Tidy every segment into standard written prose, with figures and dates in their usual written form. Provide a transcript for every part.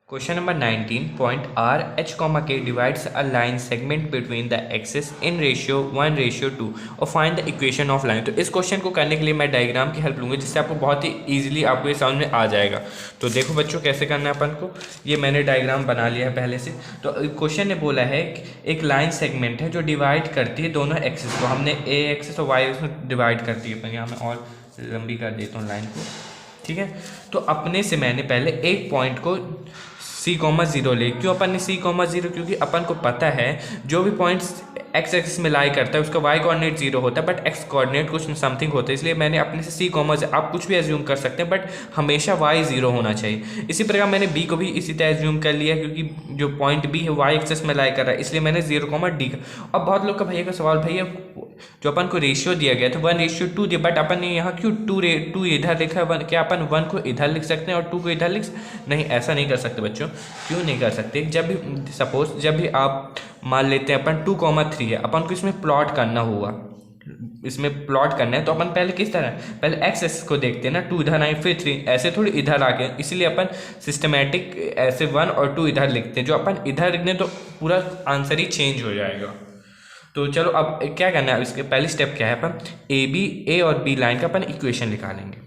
Question number 19. Point R h comma k divides a line segment between the axis in ratio 1:2 और find the equation of line। तो इस question को करने के लिए मैं डायग्राम की हेल्प लूँगा जिससे आपको बहुत ही ईजिली आपको ये समझ में आ जाएगा। तो देखो बच्चों कैसे करना है अपन को, ये मैंने डायग्राम बना लिया है पहले से। तो क्वेश्चन ने बोला है कि एक लाइन सेगमेंट है जो डिवाइड करती है दोनों एक्सिस को। हमने ए एक्सिस और वाई एक्सिस में डिवाइड करती है, यहाँ मैं और लंबी कर देता हूँ लाइन को, ठीक है। तो अपने से मैंने पहले एक पॉइंट को C,0 ले। क्यों अपन ने C,0? क्योंकि अपन को पता है जो भी पॉइंट्स एक्स एक्सिस में लाई करता है उसका वाई कोऑर्डिनेट 0 होता है, बट एक्स कोऑर्डिनेट कुछ समथिंग होता है। इसलिए मैंने अपने से C,0 आप कुछ भी एज्यूम कर सकते हैं, बट हमेशा वाई 0 होना चाहिए। इसी प्रकार मैंने बी को भी इसी तरह एज्यूम कर लिया, क्योंकि जो पॉइंट बी है वाई एक्सिस में लाई कर रहा है, इसलिए मैंने 0,D का। अब बहुत लोग का भैया का सवाल, भैया जो अपन को रेशियो दिया गया था 1:2 दिया, बट अपन ने यहाँ क्यों 2 इधर लिखा है? क्या अपन 1 को इधर लिख सकते हैं और 2 को इधर लिख? नहीं, ऐसा नहीं कर सकते बच्चों। क्यों नहीं कर सकते? जब भी सपोज जब भी आप मान लेते हैं अपन 2,3 है, अपन को इसमें प्लॉट करना होगा, इसमें प्लॉट करना है तो अपन पहले किस तरह, पहले एक्स एक्सिस को देखते हैं ना, 2 इधर आए फिर 3, ऐसे थोड़ी इधर आके। इसलिए अपन सिस्टमेटिक ऐसे 1 और 2 इधर लिखते हैं। जो अपन इधर लिखने तो पूरा आंसर ही चेंज हो जाएगा। तो चलो अब क्या करना है, इसके पहली स्टेप क्या है, अपन ए और बी लाइन का अपन इक्वेशन निकालेंगे।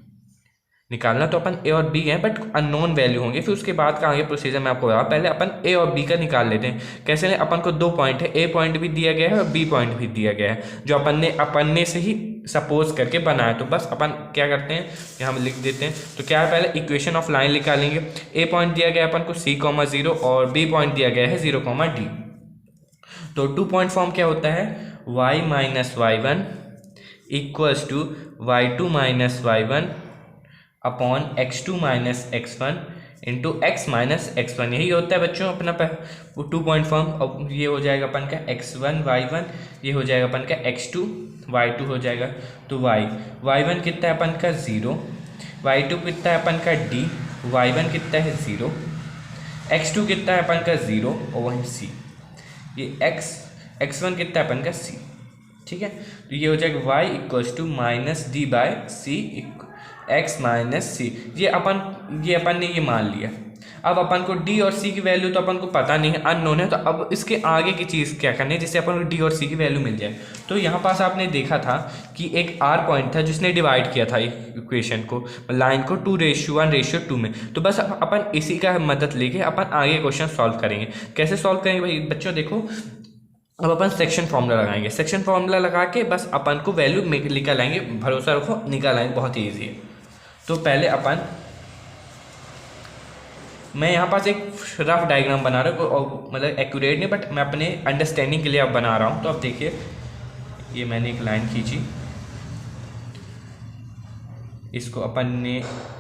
निकालना तो अपन ए और बी है, बट अननोन वैल्यू होंगे। फिर उसके बाद का आगे प्रोसीजर मैं आपको बता, पहले अपन ए और बी का निकाल लेते हैं। कैसे नहीं, अपन को 2 पॉइंट है, ए पॉइंट भी दिया गया है और बी पॉइंट भी दिया गया है, जो अपन ने से ही सपोज करके बनाया। तो बस अपन क्या करते हैं, यहाँ हम लिख देते हैं। तो क्या है, पहले इक्वेशन ऑफ लाइन निकालेंगे। ए पॉइंट दिया गया है अपन को C,0 और बी पॉइंट दिया गया है 0,D। तो 2 पॉइंट फॉर्म क्या होता है, y minus y1 equals to y2 minus y1 upon x2 minus x1 into x minus x1। यही होता है बच्चों अपना वो 2 पॉइंट फॉर्म। अब ये हो जाएगा अपन का x1 y1, ये हो जाएगा अपन का x2 y2 हो जाएगा। तो y1 कितना है अपन का 0, y2 कितना है अपन का D, y1 कितना है 0, x2 कितना है अपन का 0 और वहीं C, ये x1 कितना है अपन का C, ठीक है। तो ये हो जाएगा y equals to minus D by C x minus C. ये अपन ने ये मान लिया। अब अपन को d और c की वैल्यू तो अपन को पता नहीं है, अननोन है। तो अब इसके आगे की चीज़ क्या करनी है जिससे अपन को d और c की वैल्यू मिल जाए। तो यहाँ पास आपने देखा था कि एक r पॉइंट था जिसने डिवाइड किया था इक्वेशन को, लाइन को 2:1:2 में। तो बस अपन इसी का मदद लेके अपन आगे क्वेश्चन सॉल्व करेंगे। कैसे सॉल्व करेंगे भाई बच्चों, देखो अब अपन सेक्शन फॉर्मूला लगाएंगे। सेक्शन फॉर्मूला लगा के बस अपन को वैल्यू निकल आएंगे, भरोसा रखो निकल आएंगे, बहुत ही ईजी है। तो पहले अपन, मैं यहाँ पास एक रफ डायग्राम बना रहा हूँ, मतलब एक्यूरेट नहीं, बट मैं अपने अंडरस्टैंडिंग के लिए अब बना रहा हूँ। तो अब देखिए, ये मैंने एक लाइन खींची, इसको अपन ने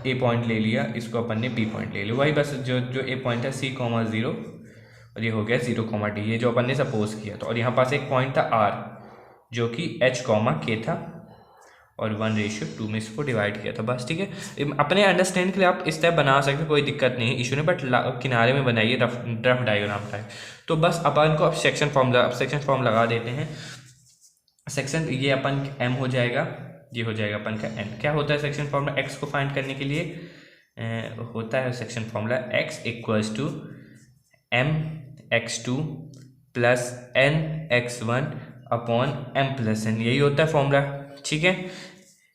ए पॉइंट ले लिया, इसको अपन ने बी पॉइंट ले लिया। वही बस जो ए पॉइंट है C,0 और ये हो गया 0,D, ये जो अपन ने सपोज किया था। और यहाँ पास एक पॉइंट था R जो कि H,K था और 1:2 में इसको डिवाइड किया था। बस ठीक है, अपने अंडरस्टैंड के लिए आप इस तरह बना सकते, कोई दिक्कत नहीं है, इशू नहीं, बट किनारे में बनाइए रफ डायग्राम टाइप। तो बस अपन को अब सेक्शन फॉर्म लगा देते हैं। सेक्शन ये अपन M हो जाएगा, ये हो जाएगा अपन का N। क्या होता है सेक्शन फॉर्मूला, x को फाइंड करने के लिए होता है section formula x equals to mx2 plus nx1 upon m plus n, यही होता है फॉर्मूला, ठीक है।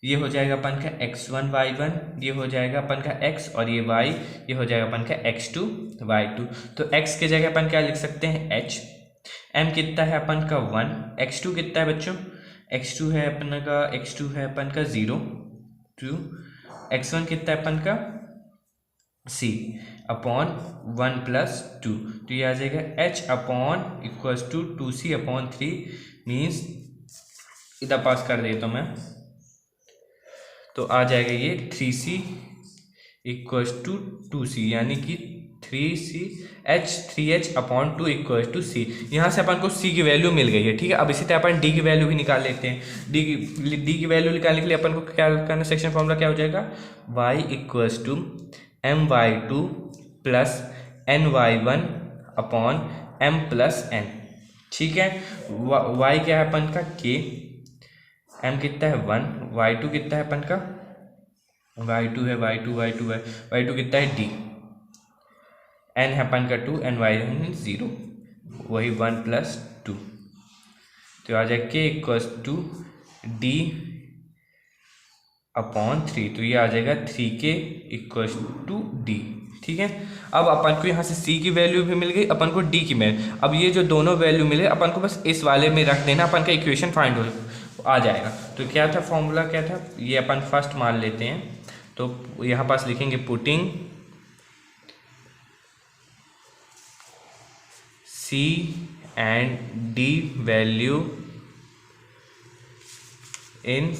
ये हो जाएगा अपन का x1 y1, ये हो जाएगा अपन का x और ये y, ये हो जाएगा अपन का x2 y2। तो x की जगह अपन क्या लिख सकते हैं h, m कितना है अपन का 1, x2 कितना है बच्चों, x2 है अपन का 0 2, x1 कितना है अपन का c अपॉन 1 प्लस 2। तो ये आ जाएगा h upon equals to 2c upon 3, means इधर पास कर देता हूँ मैं, तो आ जाएगा ये 3c इक्वल्स टू 2c, यानी कि 3h upon 2 equals to c। यहाँ से अपन को c की वैल्यू मिल गई है, ठीक है। अब इसी तरह अपन d की वैल्यू भी निकाल लेते हैं। d की वैल्यू निकालने के लिए अपन को क्या करना, सेक्शन फॉर्मूला क्या हो जाएगा, y equals to my2 plus ny1 upon m plus n, ठीक है। y क्या है अपन का k, m कितना है 1, y2 कितना है अपन का, y2 है y2 कितना है d, एन है अपन का 2 एंड वाई है 0, वही 1 + 2, तो आ जाएगा के इक्वल्स टू डी अपॉन 3, तो ये आ जाएगा 3k इक्वल्स टू डी। ठीक है, अब अपन को यहाँ से c की वैल्यू भी मिल गई, अपन को d की वैल्यू, अब ये जो दोनों वैल्यू मिले अपन को बस इस वाले में रख देना, अपन का इक्वेशन फाइंड हो आ जाएगा। तो क्या था फॉर्मूला, क्या था, ये अपन फर्स्ट मान लेते हैं, तो यहाँ पास लिखेंगे putting c and d value in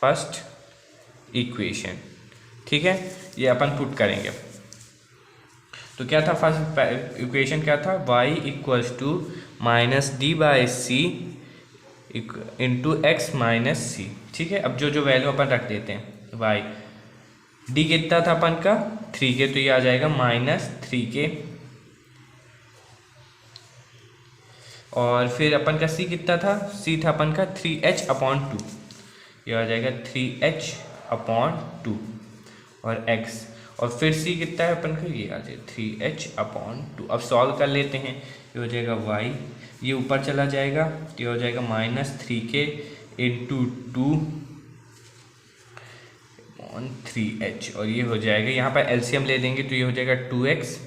first equation. ठीक है, ये अपन पुट करेंगे। तो क्या था फर्स्ट इक्वेशन, क्या था, y equals to -d/c into x - c। ठीक है, अब जो वैल्यू अपन रख देते हैं, y d कितना था अपन का 3k, तो ये आ जाएगा -3k, और फिर अपन का c कितना था, c था अपन का 3h/2, ये आ जाएगा 3h/2 और x, और फिर c कितना है अपन का, ये आ जाएगा 3h/2। अब सॉल्व कर लेते हैं, ये हो जाएगा y, ये ऊपर चला जाएगा, ये हो जाएगा -3k इंटू 2/3h, और ये हो जाएगा, यहाँ पर एलसीएम ले लेंगे तो ये हो जाएगा 2x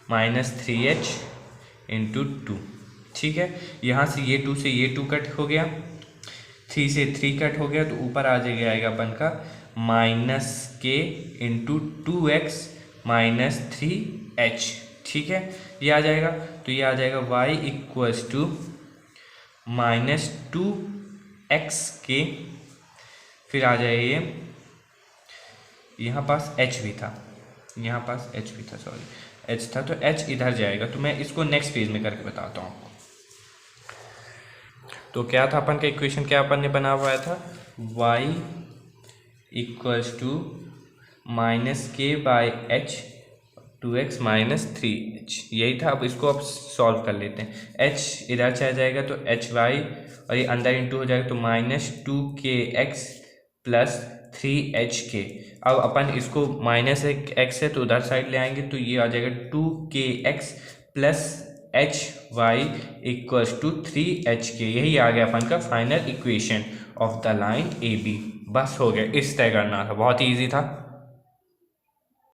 - 3h इंटू 2। ठीक है, यहाँ से ये 2 से ये 2 कट हो गया, 3 से 3 कट हो गया, तो ऊपर आ जाएगा अपन का -k इंटू 2x - 3h। ठीक है, ये आ जाएगा, तो ये आ जाएगा y इक्वल्स टू -2xk, फिर आ जाएगा ये, यहाँ पास h भी था, यहाँ पास h भी था, सॉरी h था, तो h इधर जाएगा, तो मैं इसको नेक्स्ट पेज में करके बताता हूँ आपको। तो क्या था अपन का इक्वेशन, क्या अपन ने बना हुआ था, y equals to -k/h 2x - 3h, यही था। अब इसको अब सॉल्व कर लेते हैं, h इधर चला जाएगा तो hy, और ये अंदर इंटू हो जाएगा तो -2kx + 3hk। अब अपन इसको -x है तो उधर साइड ले आएंगे, तो ये आ जाएगा 2kx + hy equals to 3hk। यही आ गया अपन का final equation of the line AB। बस हो गया, इस तरह करना था, बहुत ही ईजी था।